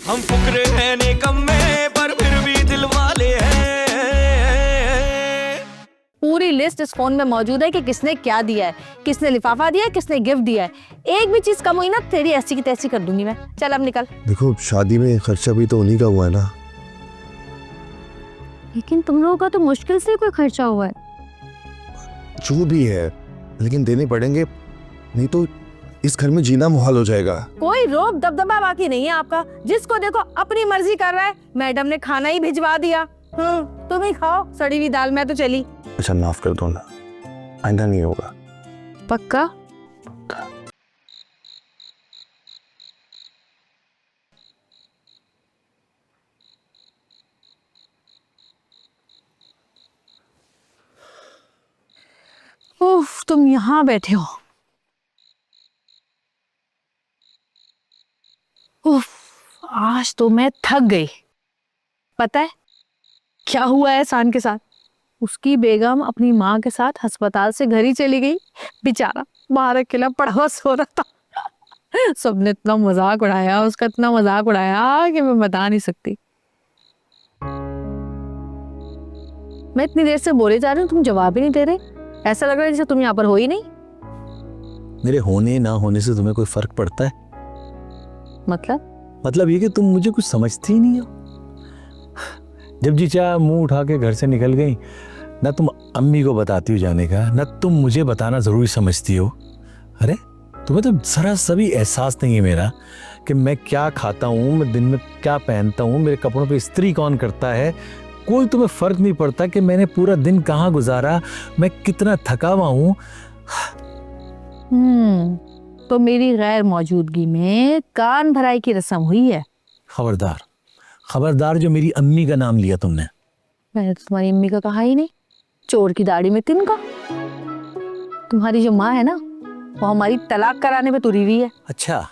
हम फुकरे हैं निकम्मे पर फिर भी दिल वाले हैं। पूरी लिस्ट इस फोन में मौजूद है कि किसने क्या दिया है, किसने लिफाफा दिया है, किसने गिफ्ट दिया है। एक भी चीज कम हुई ना तेरी ऐसी की तैसी कर दूंगी मैं। चल अब निकल। देखो शादी में खर्चा भी तो उन्हीं का हुआ है ना। लेकिन तुम लोगों का तो मुश्किल से कोई खर्चा हुआ है। जो भी है लेकिन देने पड़ेंगे, नहीं तो इस घर में जीना मुहाल हो जाएगा। कोई रोक दबदबा बाकी नहीं है आपका। जिसको देखो अपनी मर्जी कर रहा है। मैडम ने खाना ही भिजवा दिया। तुम ही खाओ सड़ी हुई दाल, मैं तो चली। अच्छा माफ कर दो ना, आइंदा नहीं होगा। पक्का? उफ, तुम यहाँ बैठे हो। उफ, आज तो मैं थक गई। पता है क्या हुआ है सान के साथ? उसकी बेगम अपनी माँ के साथ अस्पताल से घर ही चली गई। बेचारा बाहर अकेला पड़ा हुआ सो रहा था। सबने इतना मजाक उड़ाया, उसका इतना मजाक उड़ाया कि मैं बता नहीं सकती। मैं इतनी देर से बोले जा रही हूँ, तुम जवाब ही नहीं दे रहे। ऐसा लग रहा है जैसे तुम यहाँ पर हो ही नहीं। मेरे होने ना होने से तुम्हें कोई फर्क पड़ता है? मतलब ये कि तुम मुझे कुछ समझती ही नहीं हो। जब जी चाह मुंह उठा के घर से निकल गई, ना तुम अम्मी को बताती हो जाने का, ना तुम मुझे बताना जरूरी समझती हो। अरे तुम्हें तो जरा सा भी एहसास नहीं है मेरा कि मैं क्या खाता हूँ, मैं दिन में क्या पहनता हूँ, मेरे कपड़ों पे इस्त्री कौन करता है। कोई तुम्हें फर्क नहीं पड़ता कि मैंने पूरा दिन कहाँ गुजारा, मैं कितना थका हुआ हूँ। तो मेरी गैर मौजूदगी में कान भराई की रस्म हुई है। खबरदार खबरदार, जो मेरी अम्मी का नाम लिया तुमने। मैंने तो तुम्हारी अम्मी का कहा ही नहीं। चोर की दाढ़ी में तिनका। तुम्हारी जो माँ है ना, वो हमारी तलाक कराने पे तुरी हुई है। अच्छा,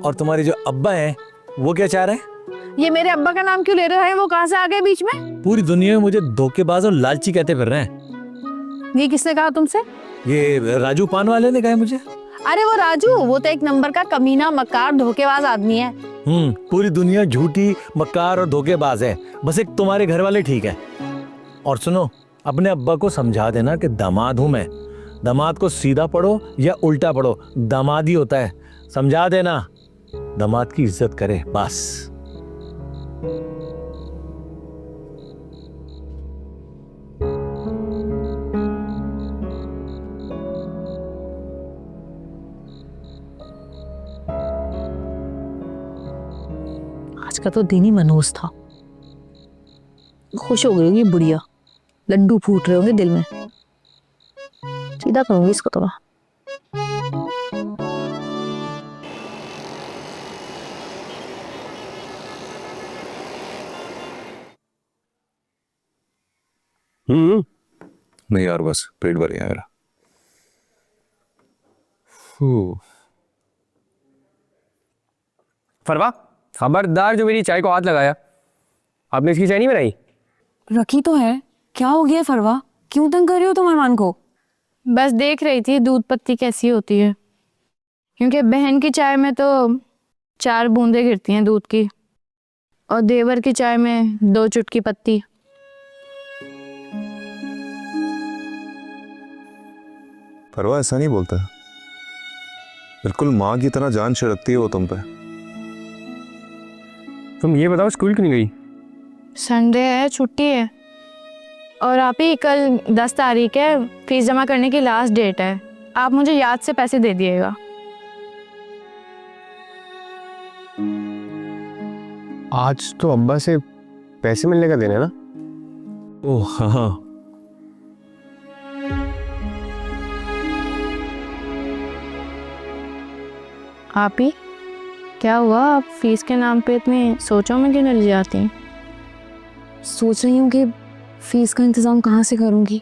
और तुम्हारे जो अब्बा हैं वो क्या चाह रहे हैं? ये मेरे अब्बा का नाम क्यों ले रहे हैं? वो कहाँ से आ गए बीच में? पूरी दुनिया में मुझे धोखेबाज और लालची कहते फिर रहे हैं। ये किसने कहा तुमसे? ये राजू पान वाले ने कहा मुझे। अरे वो राजू, वो तो एक नंबर का कमीना मक्कार धोखेबाज आदमी है। पूरी दुनिया झूठी मक्कार और धोखेबाज है, बस एक तुम्हारे घर वाले ठीक है। और सुनो, अपने अब्बा को समझा देना कि दामाद हूं मैं। दामाद को सीधा पढ़ो या उल्टा पढ़ो, दामाद ही होता है। समझा देना, दामाद की इज्जत करे बस। आज का तो दिन ही मनहूस था। खुश हो गई होगी बुढ़िया, लड्डू फूट रहे होंगे दिल में। सीधा करूंगी इसको तो। नहीं यार, बस पेट भर गया मेरा। फरवा, खबरदार जो मेरी चाय को हाथ लगाया। आपने इसकी चाय नहीं बनाई? रखी तो है। क्या हो गया फरवा, क्यों तंग कर रहे हो तुम मेहमान को? बस देख रही थी दूध पत्ती कैसी होती है, क्योंकि बहन की चाय में तो 4 बूंदें गिरती हैं दूध की, और देवर की चाय में 2 चुटकी पत्ती। परवाह ऐसा नहीं बोलता, बिल्कुल माँ की तरह जान छिड़कती है वो तुम पे। तुम ये बताओ, स्कूल क्यों नहीं गई? संडे है, छुट्टी है। और आप ही कल 10 तारीख है, फीस जमा करने की लास्ट डेट है। आप मुझे याद से पैसे दे दिएगा। आज तो अब्बा से पैसे मिलने का दिन है ना? ओह हाँ, आप ही क्या हुआ? आप फीस के नाम पे इतनी सोचों में क्यों डल जाती हैं? सोच रही हूँ कि फीस का इंतज़ाम कहाँ से करूँगी।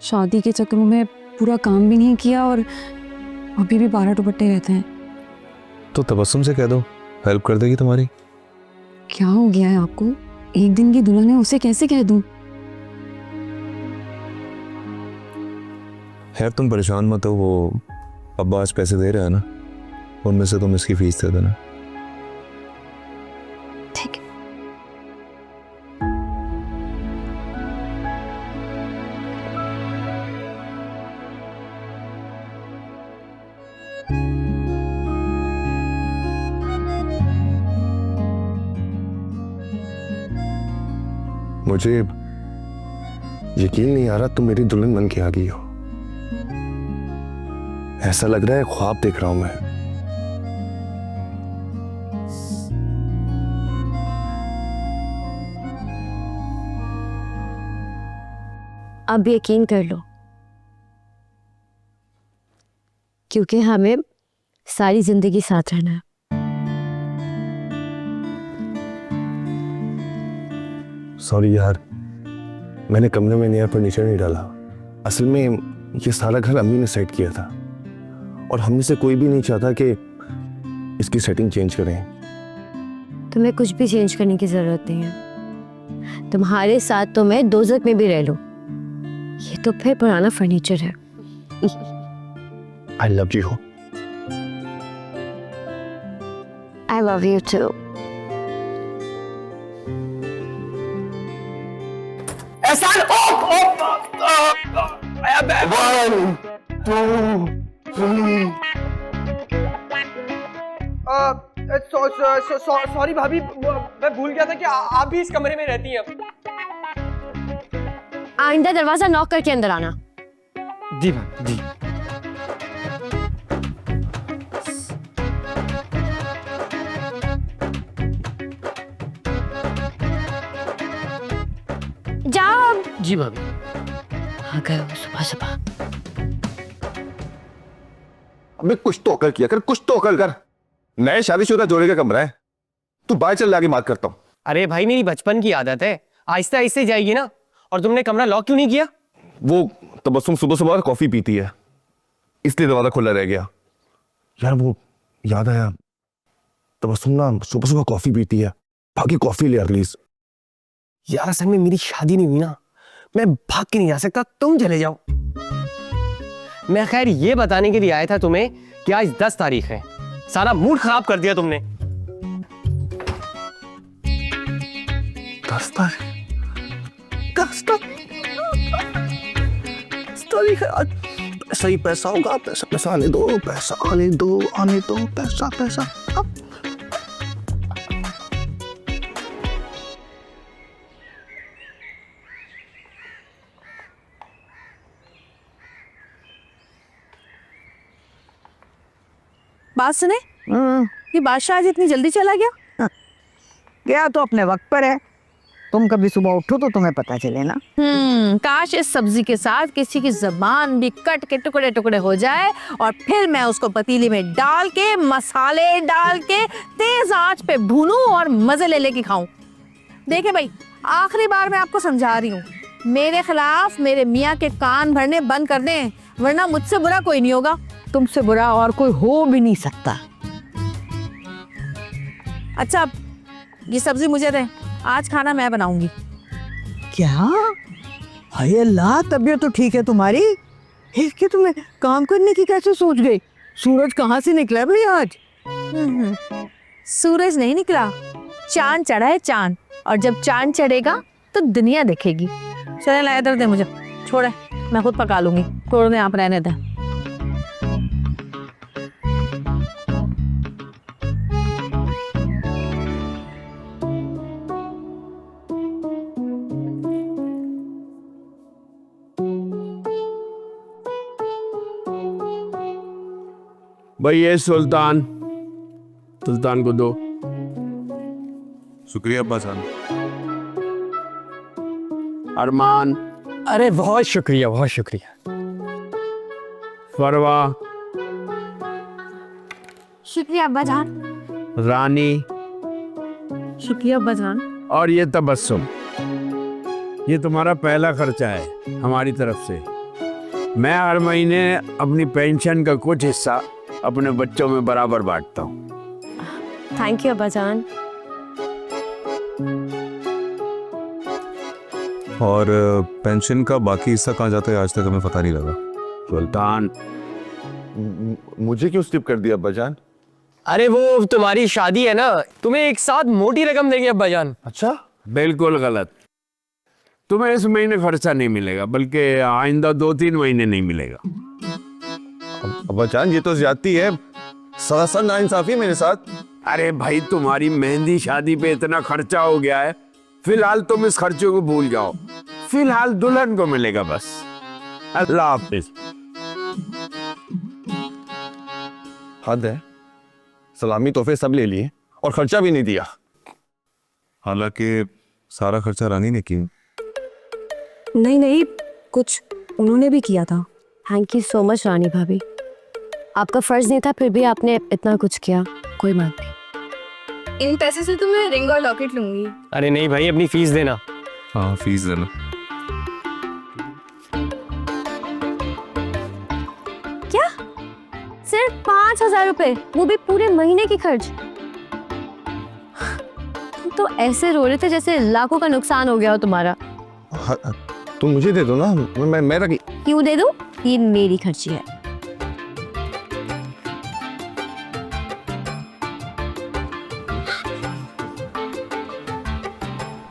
शादी के चक्करों में पूरा काम भी नहीं किया और अभी भी 12 दुपट्टे रहते हैं। तो तबस्सुम से कह दो, हेल्प कर देगी तुम्हारी। क्या हो गया है आपको? एक दिन की दुल्हन है, उसे कैसे कह दूँ? खैर तुम परेशान मत हो, वो अब्बा आज पैसे दे रहा है ना, उनमें से तुम इसकी फीस दे देना। मुझे यकीन नहीं आ रहा तुम मेरी दुल्हन बन के आ गई हो। ऐसा लग रहा है ख्वाब देख रहा हूं मैं। अब यकीन कर लो, क्योंकि हमें सारी जिंदगी साथ रहना है। सॉरी यार, मैंने कमरे में नया फर्नीचर नहीं डाला। असल में ये सारा घर अम्मी ने सेट किया था और हम में से कोई भी नहीं चाहता कि इसकी सेटिंग चेंज करें। तुम्हें कुछ भी चेंज करने की जरूरत नहीं है। तुम्हारे साथ तो मैं दोजख में भी रह लूं, ये तो फिर पुराना फर्नीचर है। I love you. I love you too. Ehsaan sorry भाभी, मैं भूल गया था कि आप भी इस कमरे में रहती हैं। आइंदा दरवाजा नॉक करके अंदर आना। जी भाभी जी। जाओ। जी भाभी। आ गए हो सुबह सुबह। अबे कुछ तो अकल किया कर, कुछ तो अकल कर। नए शादीशुदा जोड़े का कमरा है, तू बाहर चल, आगे बात करता हूँ। अरे भाई मेरी बचपन की आदत है, आहिस्ता आहिस्ता जाएगी ना। और तुमने कमरा लॉक क्यों नहीं किया? वो तबस्सुम सुबह सुबह कॉफी पीती है, इसलिए दरवाजा खुला रह गया। यार वो याद आया, तबस्सुम ना सुबह सुबह कॉफी पीती है, भागी कॉफी ले आ प्लीज। यार असल में मेरी शादी नहीं हुई ना, मैं भाग के नहीं जा सकता, तुम चले जाओ। मैं खैर ये बताने के लिए आया था तुम्हें कि आज 10 तारीख है। सारा मूड खराब कर दिया तुमने। 10 तारीख है, पैसा ही पैसा होगा। पैसा पैसा आने दो, पैसा आने दो, आने दो, पैसा पैसा। बात सुने, ये बादशाह आज इतनी जल्दी चला गया? गया तो अपने वक्त पर है। तुम कभी सुबह उठो तो तुम्हें पता चले ना। काश इस सब्जी के साथ किसी की जबान भी कट के टुकड़े टुकड़े हो जाए और फिर मैं उसको पतीली में डाल के मसाले डाल के तेज आंच पे भूनूं और मजे ले लेके खाऊं। देखे भाई, आखिरी बार मैं आपको समझा रही हूँ, मेरे खिलाफ मेरे मियाँ के कान भरने बंद कर दें, वरना मुझसे बुरा कोई नहीं होगा। तुमसे बुरा और कोई हो भी नहीं सकता। अच्छा, ये सब्जी मुझे दें, आज खाना मैं बनाऊंगी। क्या? हाय अल्लाह, तबीयत तो ठीक है तुम्हारी, इसके तुम्हें काम करने की कैसे सोच गई? सूरज कहाँ से निकला भाई आज? सूरज नहीं निकला, चांद चढ़ा है चांद, और जब चांद चढ़ेगा तो दुनिया देखेगी। चले ला, इधर दे मुझे, छोड़े, मैं खुद पका लूंगी, छोड़ दे, आप रहने दें। भाई ये सुल्तान को दो। शुक्रिया अब्बा जान। अरमान, अरे बहुत शुक्रिया, बहुत शुक्रिया। फरवा, शुक्रिया अब्बा जान। रानी शुक्रिया अब्बा जान। और ये तबस्सुम, ये तुम्हारा पहला खर्चा है हमारी तरफ से। मैं हर महीने अपनी पेंशन का कुछ हिस्सा अपने बच्चों में बराबर बांटता हूँ। थैंक यू अब्बा जान। और पेंशन का बाकी हिस्सा कहाँ जाता है आज तक हमें पता नहीं लगा। सुल्तान, मुझे क्यों स्किप कर दिया अब्बा जान? अरे वो तुम्हारी शादी है ना, तुम्हें एक साथ मोटी रकम देंगे अब्बा जान। अच्छा, बिल्कुल गलत। तुम्हें इस महीने खर्चा नहीं मिलेगा, बल्कि आइंदा 2-3 महीने नहीं मिलेगा। अब्बा जान ये तो ज्यादती है, सरासर नाइंसाफी मेरे साथ। अरे भाई, तुम्हारी मेहंदी शादी पे इतना खर्चा हो गया है, फिलहाल तुम इस खर्चे को भूल जाओ, फिलहाल दुल्हन को मिलेगा बस। अल्लाह हाफिज। हद है, सलामी तोहफे सब ले लिए और खर्चा भी नहीं दिया। हालांकि सारा खर्चा रानी ने किया। नहीं नहीं, कुछ उन्होंने भी किया था। थैंक यू सो मच रानी भाभी, आपका फर्ज नहीं था फिर भी आपने इतना कुछ किया। कोई बात नहीं। इन पैसे से तो मैं रिंग और लॉकेट लूंगी। अरे नहीं भाई, अपनी फीस देना। हाँ फीस देना। क्या सिर्फ 5,000 रुपए, वो भी पूरे महीने की खर्च? तुम तो ऐसे रो रहे थे जैसे लाखों का नुकसान हो गया हो तुम्हारा। तुम मुझे दे दो ना, मैं रखी। क्यों दे दूं? ये मेरी खर्ची है।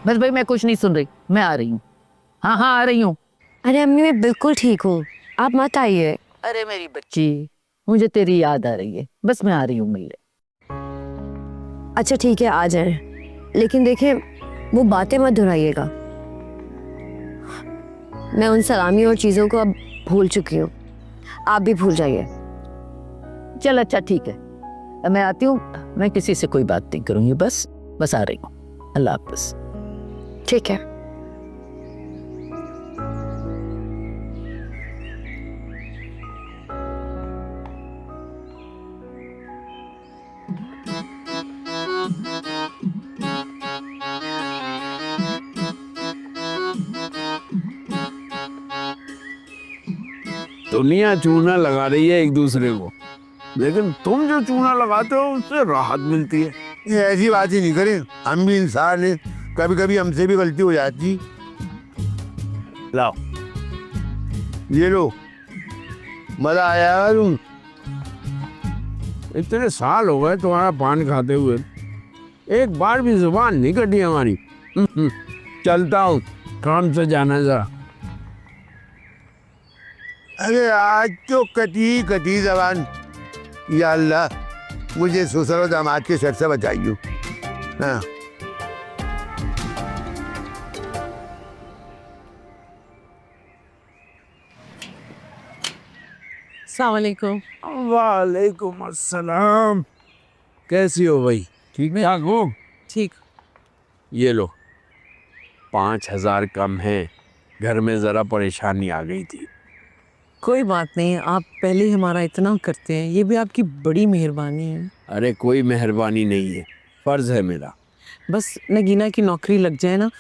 बस भाई मैं कुछ नहीं सुन रही, मैं आ रही हूँ। हाँ हाँ आ रही हूँ। अरे अम्मी मैं बिल्कुल ठीक हूँ, आप मत आइए। अरे मेरी बच्ची, मुझे तेरी याद आ रही है, बस मैं आ रही हूँ मिलने। अच्छा ठीक है आ जाए, लेकिन देखें वो बातें मत दोहराइएगा। मैं उन सलामी और चीज़ों को अब भूल चुकी हूँ, आप भी भूल जाइए। चल अच्छा ठीक है, अब मैं आती हूँ। मैं किसी से कोई बात नहीं करूँगी, बस आ रही हूँ। अल्लाह हाफ़िज़। ठीक है। दुनिया चूना लगा रही है एक दूसरे को, लेकिन तुम जो चूना लगाते हो उससे राहत मिलती है। ये ऐसी बात ही नहीं करें, हम भी इंसान हैं, कभी कभी हमसे भी गलती हो जाती। लाओ ये लो, मजा आया तुम। इतने साल हो गए तुम्हारा पान खाते हुए, एक बार भी जुबान नहीं कटी हमारी। चलता हूँ, काम से जाना जरा। अरे आज तो कटी कटी जबान। या अल्लाह मुझे ससुर और दामाद के शर से बचाइयो। हाँ अस्सलाम वालेकुम। वालेकुम अस्सलाम। कैसी हो भाई? ठीक है हो? ठीक। ये लो 5,000 कम है, घर में जरा परेशानी आ गई थी। कोई बात नहीं, आप पहले ही हमारा इतना करते हैं, ये भी आपकी बड़ी मेहरबानी है। अरे कोई मेहरबानी नहीं है, फर्ज है मेरा। बस नगीना की नौकरी लग जाए ना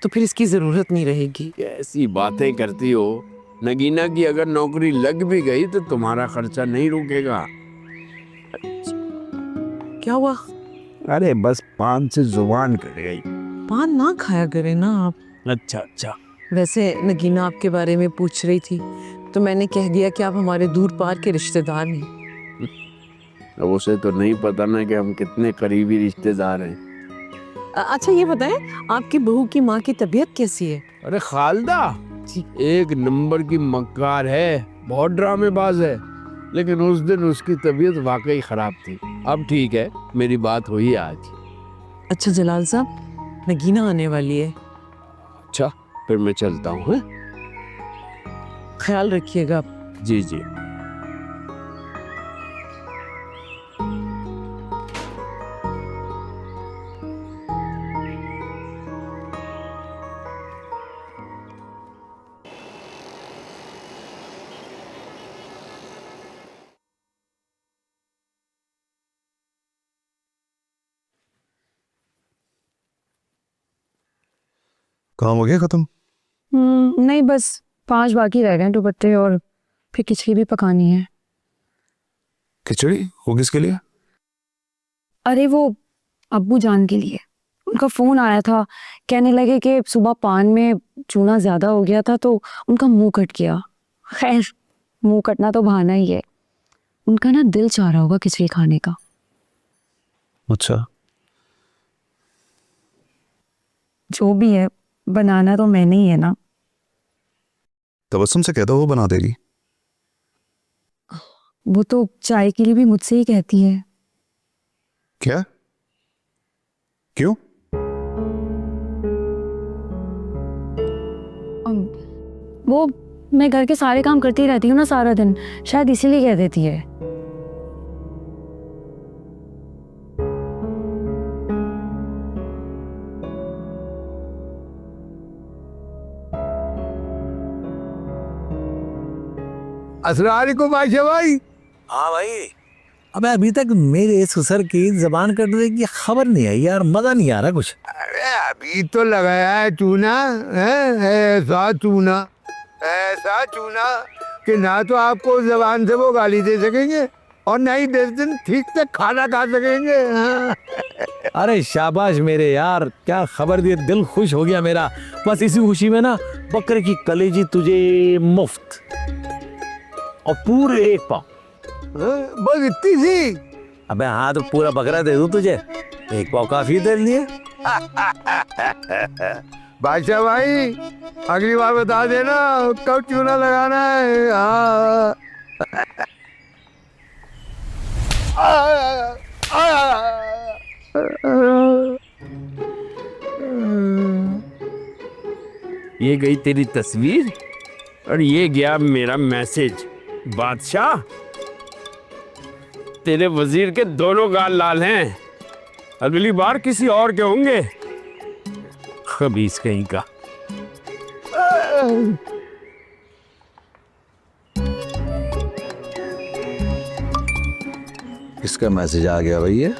तो फिर इसकी ज़रूरत नहीं रहेगी। कैसी बातें करती हो? नगीना की अगर नौकरी लग भी गई तो तुम्हारा खर्चा नहीं रुकेगा। क्या हुआ? अरे बस पान से जुबान कट गई। पान ना खाया करें ना आप। अच्छा अच्छा। वैसे नगीना आपके बारे में पूछ रही थी तो मैंने कह दिया कि आप हमारे दूर पार के रिश्तेदार हैं। अब उसे तो नहीं पता ना कि हम कितने करीबी रिश्तेदार हैं। अच्छा ये बताएं, आपकी बहू की माँ की तबीयत कैसी है? अरे खालदा एक नंबर की मक्कार है, बहुत ड्रामेबाज है, लेकिन उस दिन उसकी तबीयत वाकई खराब थी। अब ठीक है, मेरी बात हुई आज। अच्छा जलाल साहब, नगीना आने वाली है। अच्छा फिर मैं चलता हूँ। हैं? ख्याल रखिएगा। जी जी। काम हो गया खत्म? नहीं बस 5 बाकी रह गए हैं दुपट्टे, और फिर खिचड़ी भी पकानी है। खिचड़ी वो किसके लिए? अरे वो अब्बू जान के लिए। उनका फोन आया था, कहने लगे कि सुबह पान में चूना ज्यादा हो गया था तो उनका मुंह कट गया। खैर मुंह कटना तो बहाना ही है, उनका ना दिल चाह रहा होगा खिचड़ी खाने का। अच्छा जो भी है बनाना तो मैंने ही है ना। तबस्सुम से कह दो, वो बना देगी। वो तो चाय के लिए भी मुझसे ही कहती है। क्या? क्यों? वो मैं घर के सारे काम करती रहती हूँ ना सारा दिन, शायद इसीलिए कह देती है। अस्सलाम वालेकुम आयशा भाई। हाँ भाई, अबे अभी तक मेरे ससुर की जबान कटने की खबर नहीं आई यार, मजा नहीं आ रहा कुछ। अरे अभी तो लगाया है चूना, ऐसा चूना, ऐसा चूना कि ना तो आपको जबान से वो गाली दे सकेंगे और ना ही 10 दिन ठीक से खाना खा सकेंगे। हाँ। अरे शाबाश मेरे यार, क्या खबर दी, दिल खुश हो गया मेरा। बस इसी खुशी में ना बकरे की कलेजी तुझे मुफ्त और पूरे 1 पाव। बस इतनी सी? अबे हाँ तो पूरा बकरा दे दूं तुझे, 1 पाव काफी दे लिए। बादशाह भाई अगली बार बता देना कब चूना लगाना है। हाँ। ये गई तेरी तस्वीर और ये गया मेरा मैसेज। बादशाह, तेरे वजीर के दोनों गाल लाल हैं, अगली बार किसी और के होंगे। खबीस कहीं का। किसका मैसेज आ गया भैया?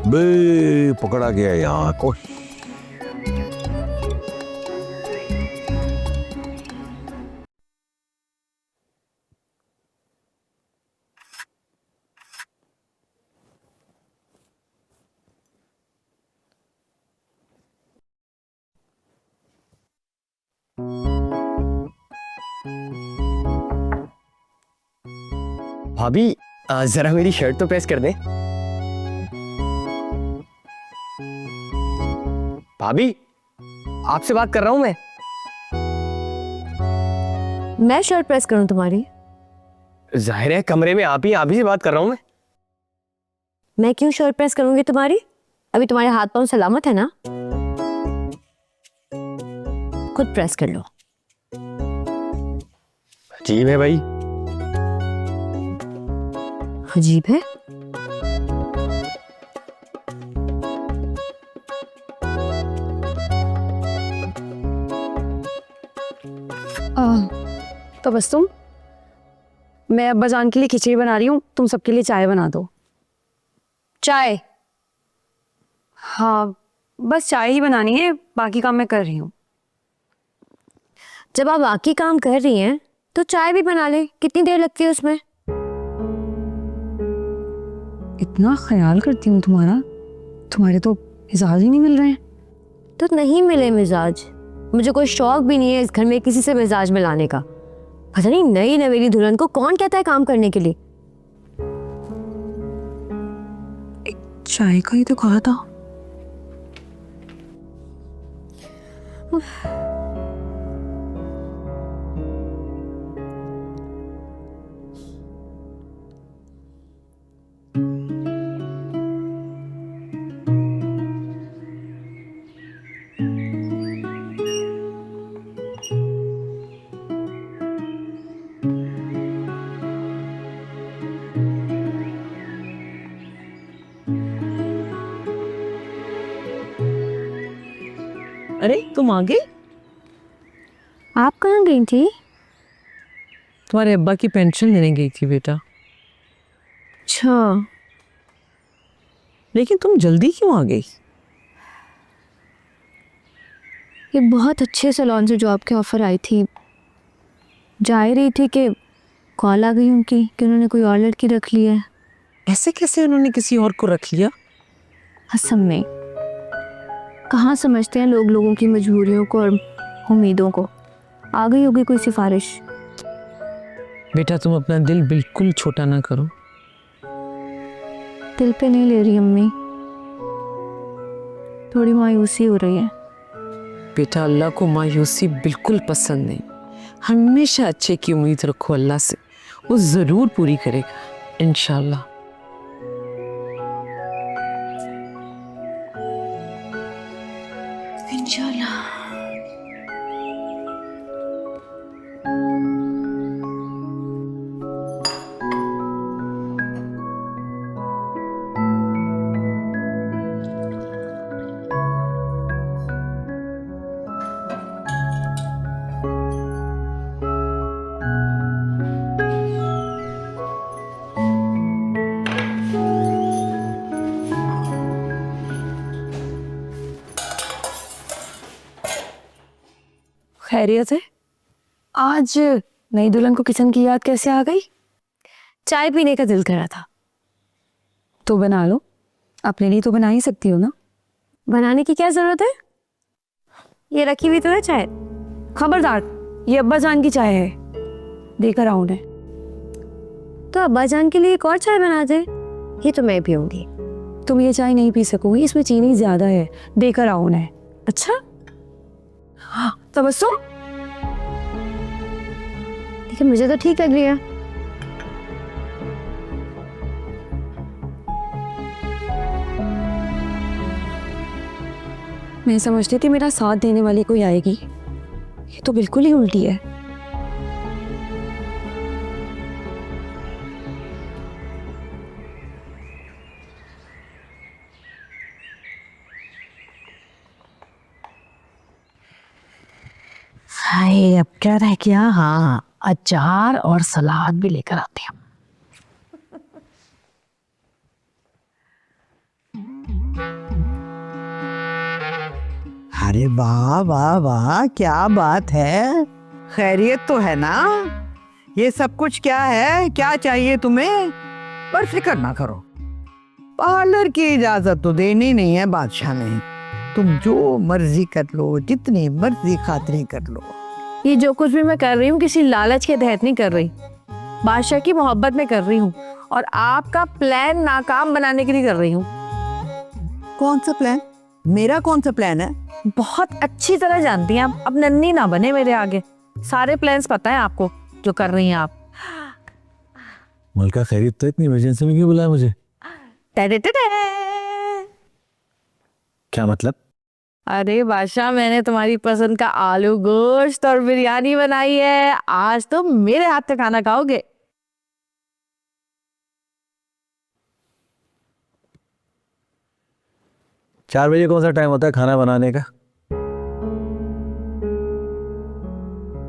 बे पकड़ा गया यहाँ को। भाभी जरा मेरी शर्ट तो प्रेस कर दे। भाभी आपसे बात कर रहा हूं मैं शर्ट प्रेस करूं तुम्हारी? जाहिर है कमरे में आप ही से बात कर रहा हूं मैं क्यों शर्ट प्रेस करूंगी तुम्हारी? अभी तुम्हारे हाथ पांव सलामत है ना? खुद प्रेस कर लो। अजीब है भाई। अजीब है? तो बस मैं अब्बा जान के लिए खिचड़ी बना रही हूँ, तुम सबके लिए चाय बना दो। चाय? हाँ बस चाय ही बनानी है, बाकी काम मैं कर रही हूँ। जब आप बाकी काम कर रही हैं तो चाय भी बना ले, कितनी देर लगती है उसमें? इतना ख्याल करती हूँ तुम्हारा, तुम्हारे तो मिजाज ही नहीं मिल रहे हैं। तो नहीं मिले मिजाज, मुझे कोई शौक भी नहीं है इस घर में किसी से मिजाज मिलाने का। पता नहीं नई नवेली दुल्हन को कौन कहता है काम करने के लिए। चाय का ही तो कहा था। अरे तुम आ गई? आप कहाँ गई थी? तुम्हारे अब्बा की पेंशन लेने गई थी बेटा। अच्छा, लेकिन तुम जल्दी क्यों आ गई? ये बहुत अच्छे सैलून से जॉब की ऑफ़र आई थी, जा ही रही थी कि कॉल आ गई उनकी कि उन्होंने कोई और लड़की रख ली है। ऐसे कैसे उन्होंने किसी और को रख लिया? असम में कहाँ समझते हैं लोग लोगों की मजबूरियों को और उम्मीदों को। आ गई होगी कोई सिफारिश। बेटा तुम अपना दिल बिल्कुल छोटा ना करो। दिल पे नहीं ले रही अम्मी, थोड़ी मायूसी हो रही है। बेटा अल्लाह को मायूसी बिल्कुल पसंद नहीं। हमेशा अच्छे की उम्मीद रखो अल्लाह से, वो ज़रूर पूरी करेगा इंशाल्लाह। इंशाल्लाह। खैरियत है? आज नई दुल्हन को किचन की याद कैसे आ गई? चाय पीने का दिल कर रहा था। तो बना लो, अपने लिए तो बना ही सकती हो ना। बनाने की क्या जरूरत है? ये रखी हुई तो है चाय। खबरदार, ये अब्बा जान की चाय है, देकर आओ उन्हें। तो अब्बा जान के लिए एक और चाय बना दे, ये तो मैं पीऊंगी। तुम ये चाय नहीं पी सकोगी, इसमें चीनी ज्यादा है, देकर आओ उन्हें। अच्छा, हाँ, तबस्सुम। लेकिन मुझे तो ठीक लग रही है। मैं समझती थी मेरा साथ देने वाली कोई आएगी, ये तो बिल्कुल ही उल्टी है। हाय, अब क्या रह गया? हाँ, अचार और सलाद भी लेकर आते हैं। अरे वाह वाह वाह, क्या बात है! खैरियत तो है ना? ये सब कुछ क्या है? क्या चाहिए तुम्हें? पर फिक्र ना करो, पार्लर की इजाजत तो देनी नहीं है बादशाह ने। तुम जो मर्जी कर लो, जितनी मर्जी खातरी कर लो। ये जो कुछ भी मैं कर रही हूँ किसी लालच के तहत नहीं कर रही, बादशाह की मोहब्बत में कर रही हूँ और आपका प्लान नाकाम बनाने के लिए कर रही हूँ। कौन सा प्लान? मेरा कौन सा प्लान है? बहुत अच्छी तरह जानती हैं आप, अब नन्ही ना बने मेरे आगे। सारे प्लान्स पता है आपको जो कर रही हैं आप। मलका खैरियत, तो इतनी इमरजेंसी में क्यों बुलाया मुझे? क्या मतलब? अरे बादशाह, मैंने तुम्हारी पसंद का आलू गोश्त और बिरयानी बनाई है, आज तो मेरे हाथ से खाना खाओगे। चार बजे कौन सा टाइम होता है खाना बनाने का?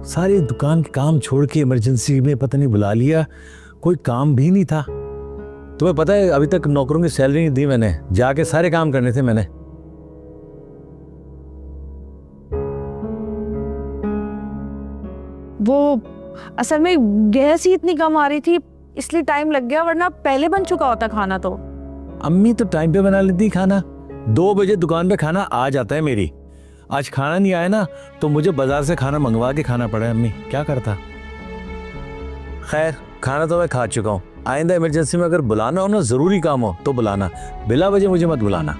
सारी दुकान के काम छोड़ के इमरजेंसी में पता नहीं बुला लिया, कोई काम भी नहीं था। तुम्हें पता है अभी तक नौकरों की सैलरी नहीं दी मैंने, जाके सारे काम करने थे मैंने। वो असल में गैस ही इतनी कम आ रही थी इसलिए टाइम लग गया, वरना पहले बन चुका होता खाना तो। अम्मी तो टाइम पे बना लेती खाना, 2 बजे दुकान पे खाना आ जाता है मेरी। आज खाना नहीं आया ना तो मुझे बाजार से खाना मंगवा के खाना पड़ा है। अम्मी क्या करता। खैर, खाना तो मैं खा चुका हूँ। आइंदा इमरजेंसी में अगर बुलाना हो ना, जरूरी काम हो तो बुलाना, बिला वजह मुझे मत बुलाना।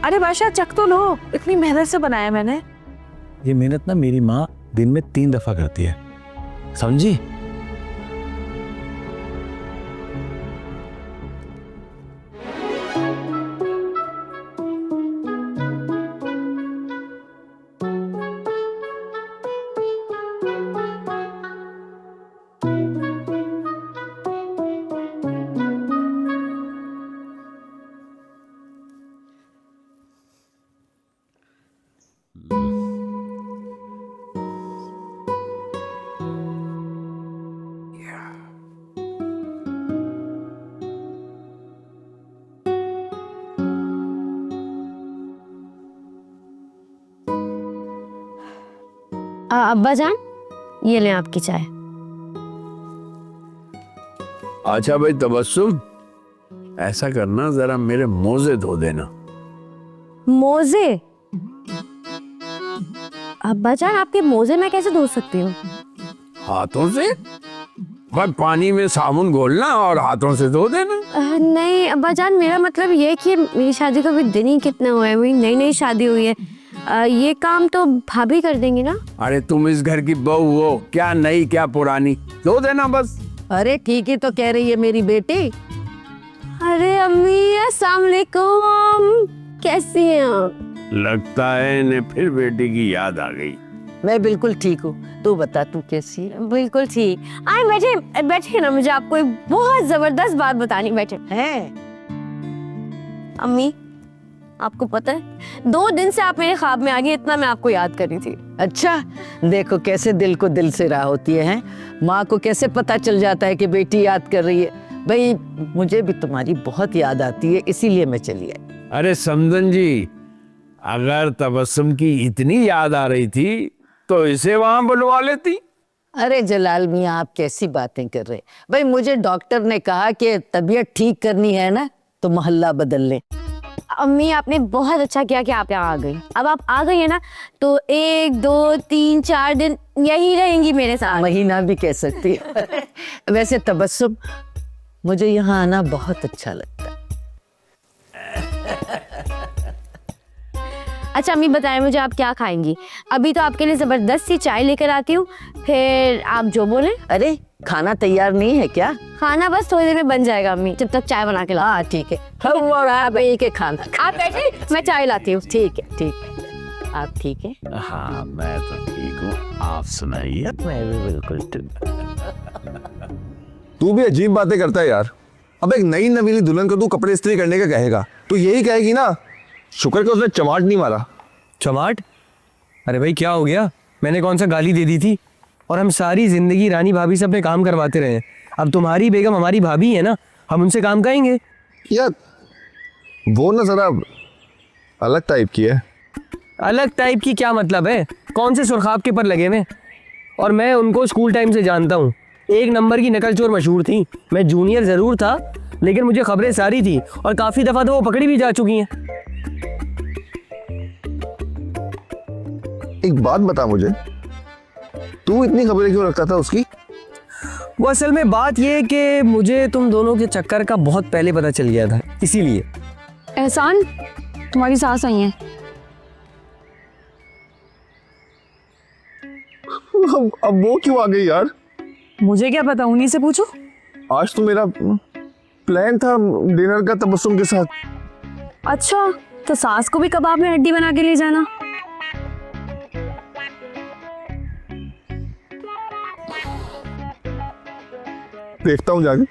अरे बादशाह चख तो लो, इतनी मेहनत से बनाया मैंने। ये मेहनत ना मेरी माँ दिन में 3 दफा करती है, समझी? अब्बा जान, ये लें आपकी चाय। अच्छा भाई तबस्सुम, ऐसा करना, जरा मेरे मोजे धो देना। मोजे? अब्बा जान, आपके मोजे मैं कैसे धो सकती हूँ? हाथों से? बस पानी में साबुन घोलना और हाथों से धो देना। नहीं अब्बा जान, मेरा मतलब ये कि मेरी शादी को अभी दिन ही कितने हुए हैं, मेरी नई नई शादी हुई है। ये काम तो भाभी कर देंगी ना? अरे तुम इस घर की बहू हो, क्या नई क्या पुरानी, धो देना बस। अरे ठीक ही तो कह रही है मेरी बेटी। अरे अम्मी, अस्सलाम वालेकुम, कैसी हैं आप? लगता है इन्हें फिर बेटी की याद आ गई। मैं बिल्कुल ठीक हूँ, तू बता तू कैसी है? बिल्कुल ठीक। आए बैठे बैठे ना, मुझे आपको एक बहुत जबरदस्त बात बतानी। बैठे हैं? अम्मी, आपको पता है 2 दिन से आप मेरे ख्वाब में आ गई, इतना मैं आपको याद कर रही थी। अच्छा, देखो कैसे दिल को दिल से राह होती है, हैं? माँ को कैसे पता चल जाता है कि बेटी याद कर रही है। भाई मुझे भी तुम्हारी बहुत याद आती है, इसीलिए मैं चली आई। अरे समदन जी, अगर तबस्सुम की इतनी याद आ रही थी तो इसे वहां बुलवा लेती। अरे जलाल मियाँ, आप कैसी बातें कर रहे? भाई मुझे डॉक्टर ने कहा कि तबीयत ठीक करनी है ना तो मोहल्ला बदल ले। अम्मी आपने बहुत अच्छा किया कि आप यहाँ आ गई। अब आप आ गई है ना तो 1 2 3 4 दिन यही रहेंगी मेरे साथ। महीना भी कह सकती है। वैसे तबस्सुम, मुझे यहाँ आना बहुत अच्छा लगता है। अच्छा अम्मी बताएं मुझे आप क्या खाएंगी? अभी तो आपके लिए जबरदस्त सी चाय लेकर आती हूँ, फिर आप जो बोले। अरे खाना तैयार नहीं है क्या? खाना बस थोड़ी देर में बन जाएगा अम्मी, जब तक चाय बना के ला। हाँ ठीक है, हम और आप एक ही खाना। आप बैठे, मैं चाय लाती हूँ। ठीक है ठीक है। आप ठीक है? हाँ मैं तो ठीक हूँ, आप सुनाइए। मैं भी बिल्कुल ठीक। तू भी अजीब बातें करता है यार। अब एक नई नवीली दुल्हन को तू कपड़े इस्त्री करने का कहेगा तो यही कहेगी ना, शुक्र कि उसने चमाट नहीं मारा। चमाट? अरे भाई क्या हो गया? मैंने कौन सा गाली दे दी थी? और हम सारी जिंदगी रानी भाभी से अपने काम करवाते रहे हैं। अब तुम्हारी बेगम हमारी भाभी है ना, हम उनसे काम करेंगे। यार वो ना जरा अलग टाइप की है। अलग टाइप की क्या मतलब है? कौन से सुरखाब के पर लगे हुए? और मैं उनको स्कूल टाइम से जानता हूँ। एक नंबर की नकल चोर मशहूर थी। मैं जूनियर ज़रूर था लेकिन मुझे खबरें सारी थी और काफ़ी दफ़ा तो वो पकड़ी भी जा चुकी हैं। एक बात बता मुझे, तू इतनी खबरें क्यों रखता था उसकी? वो असल में बात ये है कि मुझे तुम दोनों के चक्कर का बहुत पहले पता चल गया था, इसीलिए। एहसान, तुम्हारी सास आई है। अब वो क्यों आ गई यार? मुझे क्या पता, उन्हीं से पूछो। आज तो मेरा प्लान था डिनर का तबस्सुम के साथ। अच्छा तो सास को भी कबाब में हड्डी बना के ले जाना। देखता हूँ जाके।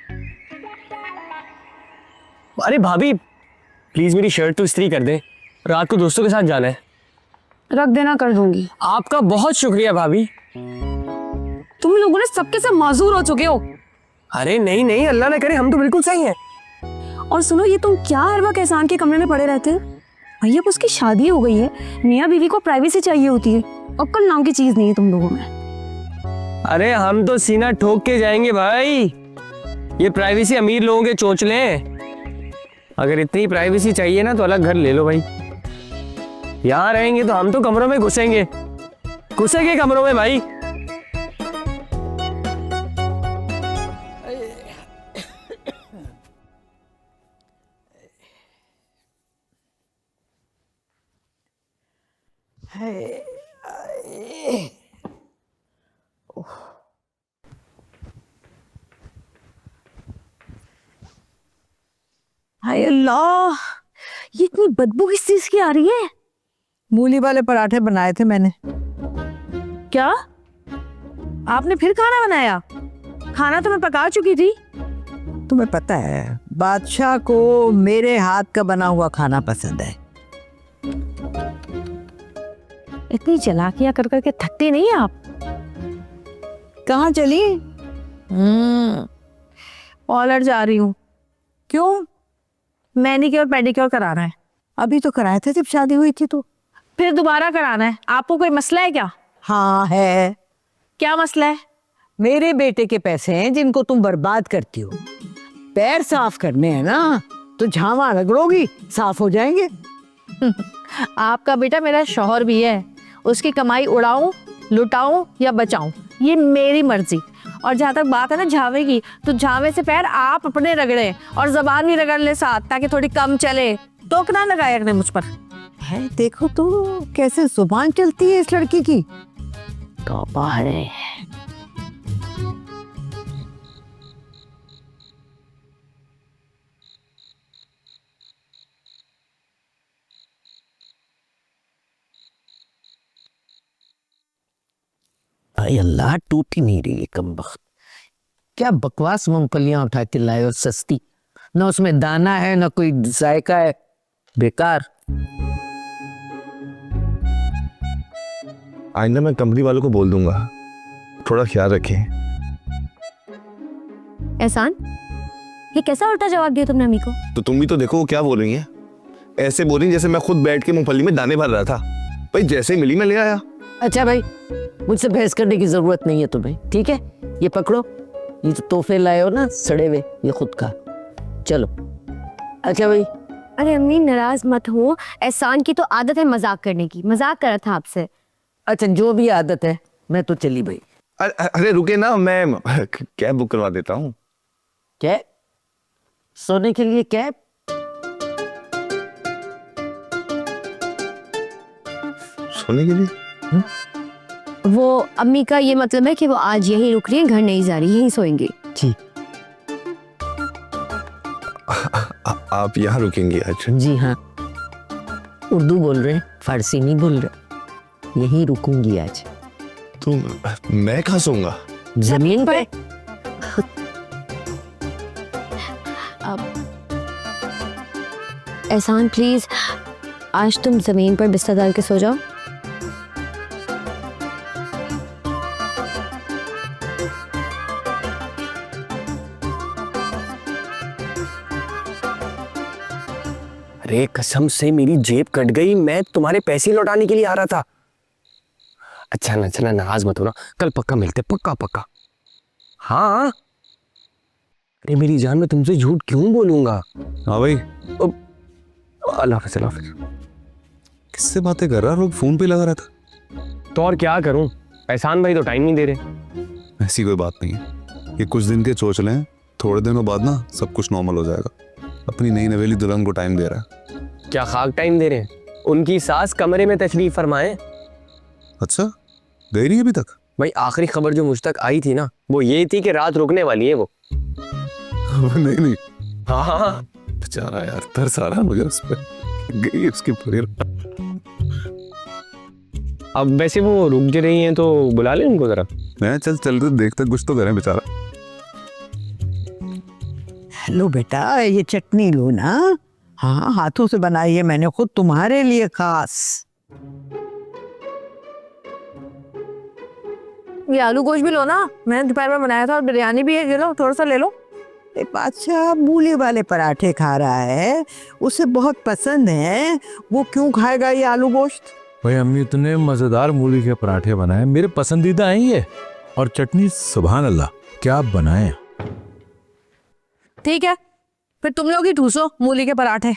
अरे भाभी प्लीज मेरी शर्ट तो इस्त्री कर दे, रात को दोस्तों के साथ जाना है। रख देना, कर दूंगी। आपका बहुत शुक्रिया भाभी। तुम लोगों ने सबके सब माजूर हो चुके हो। अरे नहीं नहीं, अल्लाह ना करे, हम तो बिल्कुल सही हैं। और सुनो, ये तुम क्या हर वक्त एहसान के कमरे में पड़े रहते हो? भैया अब उसकी शादी हो गई है, मियाँ बीवी को प्राइवेसी चाहिए होती है। अक्ल नाम की चीज नहीं है तुम लोगों में। अरे हम तो सीना ठोक के जाएंगे भाई। ये प्राइवेसी अमीर लोगों के चोंचले हैं। अगर इतनी प्राइवेसी चाहिए ना तो अलग घर ले लो भाई। यहाँ रहेंगे तो हम तो कमरों में घुसेंगे कमरों में भाई। हाय अल्लाह, ये इतनी बदबू किस चीज की आ रही है? मूली वाले पराठे बनाए थे मैंने। क्या आपने फिर खाना बनाया? खाना तो मैं पका चुकी थी। तुम्हें पता है बादशाह को मेरे हाथ का बना हुआ खाना पसंद है। इतनी चालाकियां कर करके थकते नहीं आप? कहाँ चली? पार्लर जा रही हूँ। क्यों? मैनिक्योर पेडिक्योर कराना है। अभी तो कराए थे जब शादी हुई थी। तो फिर दोबारा कराना है। आपको कोई मसला है क्या? हाँ है। क्या मसला है? मेरे बेटे के पैसे हैं जिनको तुम बर्बाद करती हो। पैर साफ करने हैं ना तो झावा रगड़ोगी, साफ हो जाएंगे। आपका बेटा मेरा शौहर भी है। उसकी कमाई उड़ाऊं, लुटाऊं या बचाऊं, ये मेरी मर्जी। और जहाँ तक बात है ना झावे की, तो झावे से पैर आप अपने रगड़े और जबान भी रगड़ ले साथ, ताकि थोड़ी कम चले। तो ना लगाए रखने मुझ पर। है देखो तो कैसे जुबान चलती है इस लड़की की। तौबा है। अरे अल्लाह, टूटी नहीं रही कमबख्त। क्या बकवास मूंगफलियां उठा के लाए हो, सस्ती। ना उसमें दाना है ना कोई जायका है, बेकार। आइंदा मैं कंपनी वालों को बोल दूंगा, थोड़ा ख्याल रखें। एहसान, ये कैसा उल्टा जवाब दिया तुमने अम्मी को? तो तुम भी तो देखो वो क्या बोल रही हैं। ऐसे बोल रही जैसे मैं खुद बैठ के मूंगफली में दाने भर रहा था। भाई जैसे ही मिली मैं ले आया। अच्छा भाई, मुझसे बहस करने की जरूरत नहीं है तुम्हें, ठीक है? ये पकड़ो, ये तो तोहफे लाए हो ना सड़े हुए, ये खुद का। चलो। अच्छा भाई। अरे अम्मी नाराज मत हो, एहसान की तो आदत है मजाक करने की, मजाक कर रहा था आपसे। अच्छा जो भी आदत है, मैं तो चली भाई। अरे रुके ना, मैं कैब बुक करवा देता हूँ। कैब? सोने के लिए कैब? सोने के लिए? वो अम्मी का ये मतलब है कि वो आज यहीं रुक रही है, घर नहीं जा रही, यहीं सोएंगी। जी। आप यहाँ रुकेंगी आज? जी हाँ, उर्दू बोल रहे हैं, फारसी नहीं बोल रहे। यहीं रुकूंगी आज। तो मैं कहाँ सोऊंगा? जमीन पे। एहसान प्लीज, आज तुम जमीन पर बिस्तर डाल के सो जाओ। अरे कसम से मेरी जेब कट गई, मैं तुम्हारे पैसे लौटाने के लिए आ रहा था। अच्छा ना नाराज मत हो ना, कल पक्का मिलते, पक्का पक्का। हाँ अरे मेरी जान, मैं तुमसे झूठ क्यों बोलूंगा? हाँ भाई। अल्लाह हाफिज़, अल्लाह हाफिज़। किससे बातें कर रहा है? फोन पे लगा रहता। तो और क्या करूं, एहसान भाई तो टाइम नहीं दे रहे। ऐसी कोई बात नहीं है, ये कुछ दिन के चोच लें, थोड़े दिनों बाद ना सब कुछ नॉर्मल हो जाएगा। अपनी नई नवेली दुल्हन को टाइम दे रहा है। क्या खाक टाइम दे रहे हैं? उनकी सास कमरे में तशरीफ फरमाए। अच्छा, गई नहीं अभी तक? भाई आखिरी खबर जो मुझ तक आई थी ना, वो ये थी कि रात रुकने वाली है वो। नहीं। हाँ बेचारा यार, तरस आ रहा मुझे उस पर। गई उसकी पूरी। अब वैसे वो रुक जा रही हैं तो बुला ले उनको जरा। मैं चल देखते कुछ तो करें बेचारा। लो बेटा, ये चटनी लो ना। हाँ, हाथों से बनाई है मैंने खुद तुम्हारे लिए खास। ये आलू गोश्त भी लो ना, मैंने दोपहर में बनाया था, और बिरयानी भी है, ये लो थोड़ा सा ले लो। बादशाह मूली वाले पराठे खा रहा है, उसे बहुत पसंद है, वो क्यों खाएगा ये आलू गोश्त? भाई अम्मी इतने मजेदार मूली के पराठे बनाए, मेरे पसंदीदा हैं ये। और चटनी सुभान अल्लाह, क्या बनाए। ठीक है, फिर तुम लोग ही ठूसो मूली के पराठे।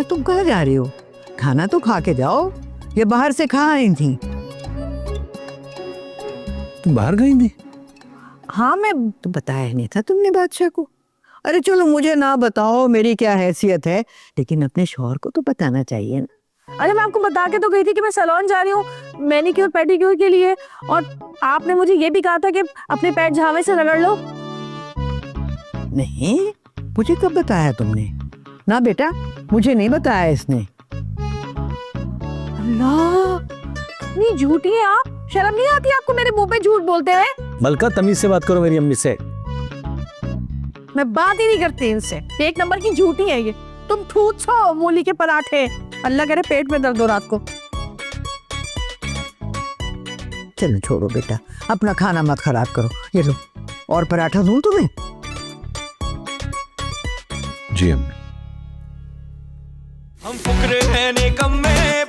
तुम कहाँ जा रही हो? खाना तो खा के जाओ, ये बाहर से कहाँ आई थी? तुम बाहर गई थी? हाँ, मैं तो बताया नहीं था तुमने बादशाह को। अरे चलो, मुझे ना बताओ, मेरी क्या हैसियत है, लेकिन अपने शौहर को तो बताना चाहिए ना। अरे मैं आपको बता के तो गई थी कि मैं सैलून जा रही हूँ मैनीक्योर पेडिक्योर के लिए, और आपने मुझे ये भी कहा था कि अपने पैर झावे से रगड़ लो। नहीं, मुझे कब बताया तुमने? ना बेटा, मुझे नहीं बताया इसने। अल्लाह, इतनी झूठी है आप, शर्म नहीं आती आपको मेरे मुंह पे झूठ बोलते हुए? मलका तमीज से बात करो मेरी अम्मी से। मैं बात ही नहीं करती इनसे, एक नंबर की झूठी है ये। तुम ठूसो मूली के पराठे, अल्लाह करे पेट में दर्द हो रात को। चलो छोड़ो बेटा, अपना खाना मत खराब करो। ये लो, और पराठा दूं तुम्हें? जी अम्मी। हम फुकरे हैं ने कम में